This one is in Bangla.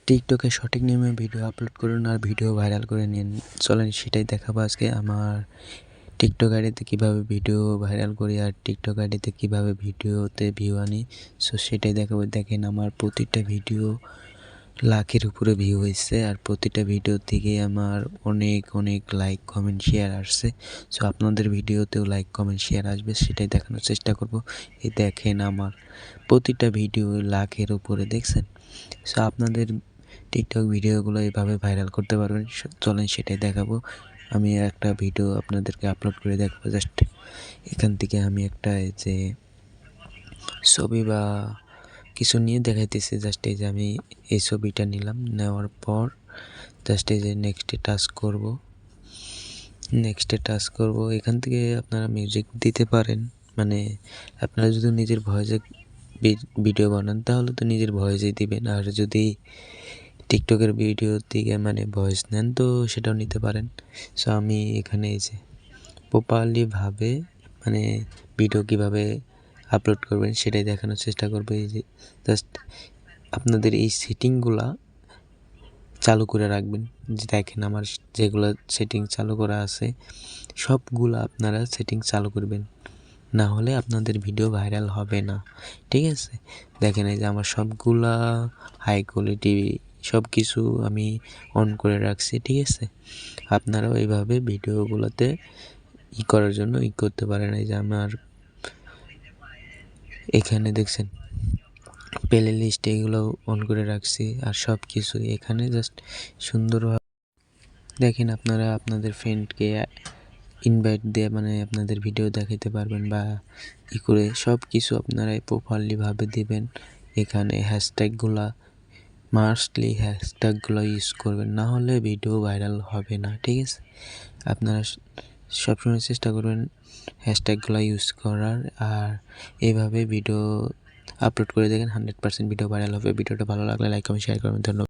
টিকটকে সঠিক নিয়মে ভিডিও আপলোড করুন আর ভিডিও ভাইরাল করে নিন। চলেন সেটাই দেখাবো আজকে আমার টিকটক আইডিতে কীভাবে ভিডিও ভাইরাল করি আর টিকটক আইডিতে কীভাবে ভিডিওতে ভিউ আনি। সো সেটাই দেখাবো। দেখেন আমার প্রতিটা ভিডিও লাখের উপরে ভিউ হয়েছে আর প্রতিটা ভিডিও থেকে আমার অনেক অনেক লাইক কমেন্ট শেয়ার আসছে। সো আপনাদের ভিডিওতেও লাইক কমেন্ট শেয়ার আসবে, সেটাই দেখানোর চেষ্টা করব। এই দেখেন আমার প্রতিটা ভিডিও লাখের উপরে, দেখছেন? সো আপনাদের টিকটক ভিডিওগুলো এভাবে ভাইরাল করতে পারবেন। চলেন সেটাই দেখাবো। আমি একটা ভিডিও আপনাদেরকে আপলোড করে দেখাবো। জাস্ট এখান থেকে আমি একটা যে ছবি বা কিছু নিয়ে দেখাইতেছি। জাস্ট এই যে আমি এই ছবিটা নিলাম, নেওয়ার পর জাস্ট এই যে নেক্সটে টাচ করব। এখান থেকে আপনারা মিউজিক দিতে পারেন, মানে আপনারা যদি নিজের ভয়েসে ভিডিও বানান তাহলে তো নিজের ভয়েসেই দিবেন, আর যদি টিকটকের ভিডিও থেকে মানে ভয়েস নেন তো সেটাও নিতে পারেন। সো আমি এখানে এই যে প্রপারলিভাবে মানে ভিডিও কীভাবে আপলোড করবেন সেটাই দেখানোর চেষ্টা করবো। এই যে জাস্ট আপনাদের এই সেটিংগুলা চালু করে রাখবেন। যে দেখেন আমার যেগুলো সেটিং চালু করা আছে সবগুলো আপনারা সেটিং চালু করবেন, না হলে আপনাদের ভিডিও ভাইরাল হবে না, ঠিক আছে? দেখেন এই যে আমার সবগুলা হাই কোয়ালিটি সব কিছু আমি অন করে রাখছি, ঠিক আছে? আপনারাও এইভাবে ভিডিওগুলোতে করার জন্য করতে পারেন। এই যে আমার এখানে দেখছেন প্লে লিস্ট এগুলো অন করে রাখছি আর সব কিছু এখানে জাস্ট সুন্দরভাবে দেখেন। আপনারা আপনাদের ফ্রেন্ডকে ইনভাইট দিয়ে মানে আপনাদের ভিডিও দেখাতে পারবেন বা করে সব কিছু আপনারা প্রপারলিভাবে দিবেন। এখানে হ্যাশট্যাগুলো ইউজ করবেন, না হলে ভিডিও ভাইরাল হবে না, ঠিক আছে? আপনারা সবসময় চেষ্টা করবেন হ্যাশট্যাগুলো ইউজ করার, আর এইভাবে ভিডিও আপলোড করে দেখেন 100% ভিডিও ভাইরাল হবে। ভিডিওটা ভালো লাগলে লাইক কমেন্ট শেয়ার করবেন। ধন্যবাদ।